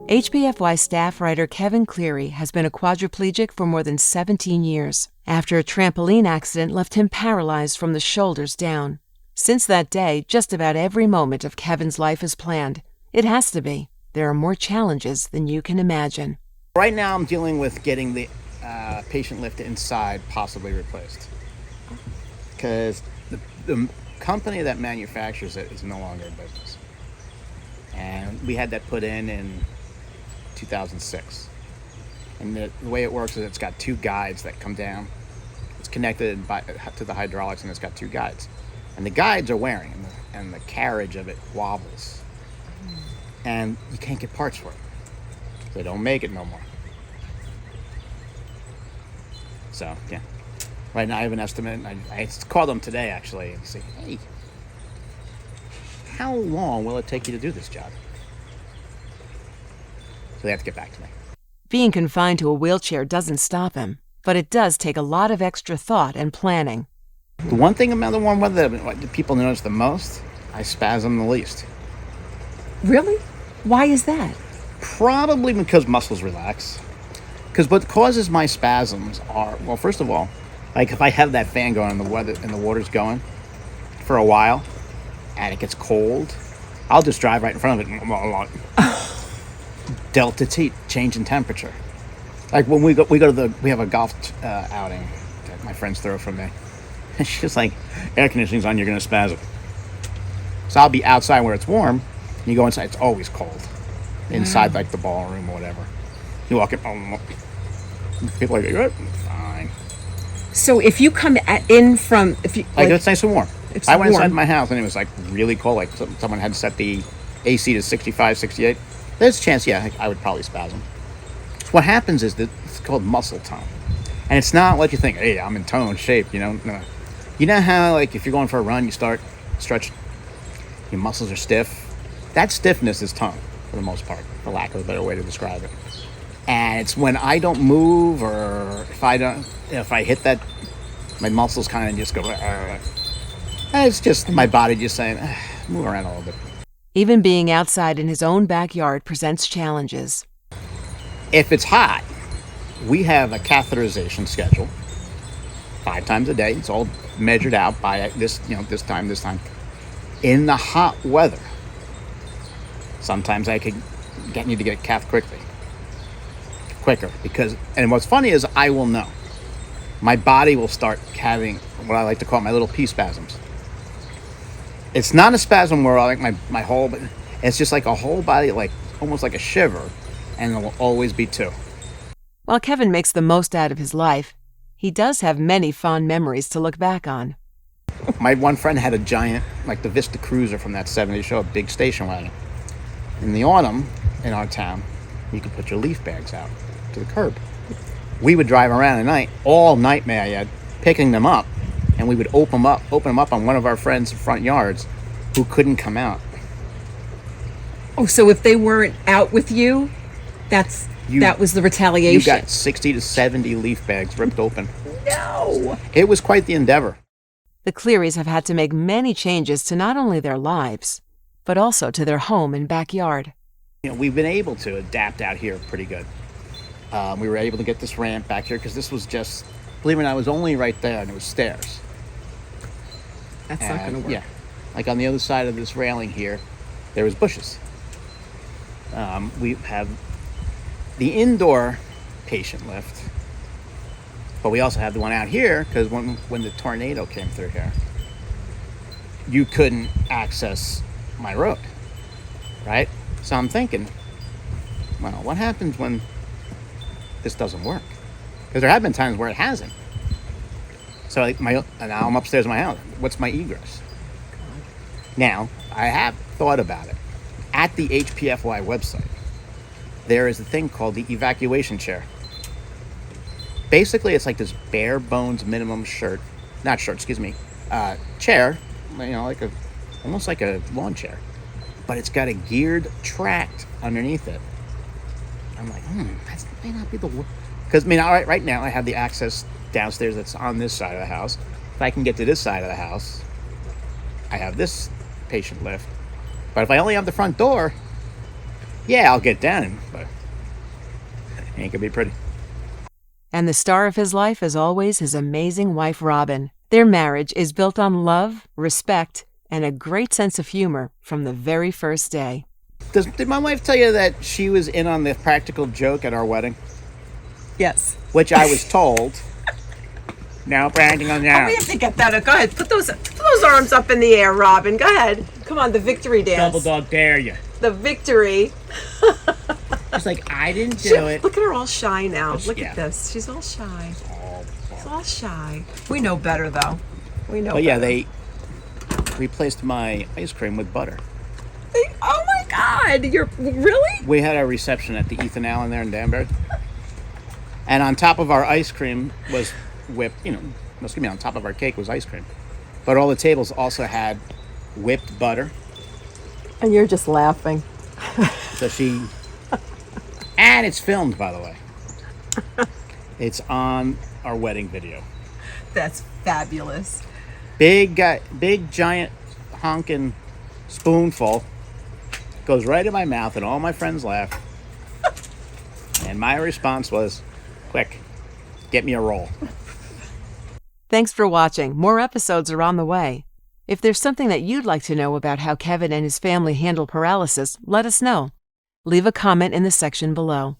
HPFY staff writer Kevin Cleary has been a quadriplegic for more than 17 years, after a trampoline accident left him paralyzed from the shoulders down. Since that day, just about every moment of Kevin's life is planned. It has to be. There are more challenges than you can imagine. Right now I'm dealing with getting the patient lift inside possibly replaced. Because the company that manufactures it is no longer in business. And we had that put in 2006. And the way it works is it's got two guides that come down. It's connected to the hydraulics, and it's got two guides. And the guides are wearing, and the carriage of it wobbles. And you can't get parts for it. They don't make it no more. So, yeah. Right now I have an estimate. I called them today, actually, and say, hey, how long will it take you to do this job? So they have to get back to me. Being confined to a wheelchair doesn't stop him, but it does take a lot of extra thought and planning. The one thing about the warm weather that people notice the most, I spasm the least. Really? Why is that? Probably because muscles relax. Because what causes my spasms are, well, first of all, like if I have that fan going and the water's going for a while and it gets cold, I'll just drive right in front of it. Delta T, change in temperature. Like when we have a golf outing that my friends throw from me. And she's like, air conditioning's on, you're going to spasm. So I'll be outside where it's warm, and you go inside, it's always cold. Inside, like the ballroom or whatever. You walk in, people are like, good, fine. So if you come in from, like it's nice and warm. It's I went warm. inside my house and it was like really cold. Like someone had set the AC to 65, 68. There's a chance, yeah, I would probably spasm. So what happens is that it's called muscle tone. And it's not what you think, hey, I'm in tone, shape, you know. No. You know how, like, if you're going for a run, you start stretching, your muscles are stiff? That stiffness is tone, for the most part, for lack of a better way to describe it. And it's when I don't move, or if I hit that, my muscles kind of just go, it's just my body just saying, move around a little bit. Even being outside in his own backyard presents challenges. If it's hot, we have a catheterization schedule 5 times a day. It's all measured out by this time. In the hot weather, sometimes I need to get cath quicker and what's funny is I will know. My body will start having what I like to call my little pea spasms. It's not a spasm where I like my whole, but it's just like a whole body, like almost like a shiver, and it will always be 2. While Kevin makes the most out of his life, he does have many fond memories to look back on. My one friend had a giant, like the Vista Cruiser from that 70s show, a big station wagon. In the autumn, in our town, you could put your leaf bags out to the curb. We would drive around at night, all night, may I add, picking them up, and we would open them up on one of our friends' front yards who couldn't come out. Oh, so if they weren't out with you, that was the retaliation. You got 60 to 70 leaf bags ripped open. No! It was quite the endeavor. The Clearys have had to make many changes to not only their lives, but also to their home and backyard. You know, we've been able to adapt out here pretty good. We were able to get this ramp back here because this was just, believe it or not, it was only right there and it was stairs. That's not going to work. Yeah. Like on the other side of this railing here, there was bushes. We have the indoor patient lift, but we also have the one out here because when the tornado came through here, you couldn't access my road, right? So I'm thinking, well, what happens when this doesn't work? Because there have been times where it hasn't. So now I'm upstairs in my house. What's my egress? Now, I have thought about it. At the HPFY website, there is a thing called the evacuation chair. Basically, it's like this bare bones minimum chair, you know, almost like a lawn chair, but it's got a geared tract underneath it. I'm like, that may not be the worst. Because, I mean, all right now I have the access downstairs that's on this side of the house. If I can get to this side of the house, I have this patient lift. But if I only have the front door, Yeah, I'll get down, but it ain't gonna be pretty. And the star of his life is always his amazing wife, Robin. Their marriage is built on love, respect, and a great sense of humor from the very first day. Did my wife tell you that she was in on the practical joke at our wedding? Yes. Which I was told. Now practical now. Oh, we have to get that. Go ahead. Put those arms up in the air, Robin. Go ahead. Come on, the victory dance. Double dog dare you. The victory. It's like, I didn't do it. Look at her all shy now. Look yeah. at this. She's all shy. She's all shy. We know better, though. We know But yeah, better. they replaced my ice cream with butter. Oh my God! You're really? We had a reception at the Ethan Allen there in Danbury. And on top of our ice cream was whipped, on top of our cake was ice cream. But all the tables also had whipped butter. And you're just laughing. So she... And it's filmed, by the way. It's on our wedding video. That's fabulous. Big giant honking spoonful goes right in my mouth, and all my friends laugh. And my response was, quick, get me a roll. Thanks for watching. More episodes are on the way. If there's something that you'd like to know about how Kevin and his family handle paralysis, let us know. Leave a comment in the section below.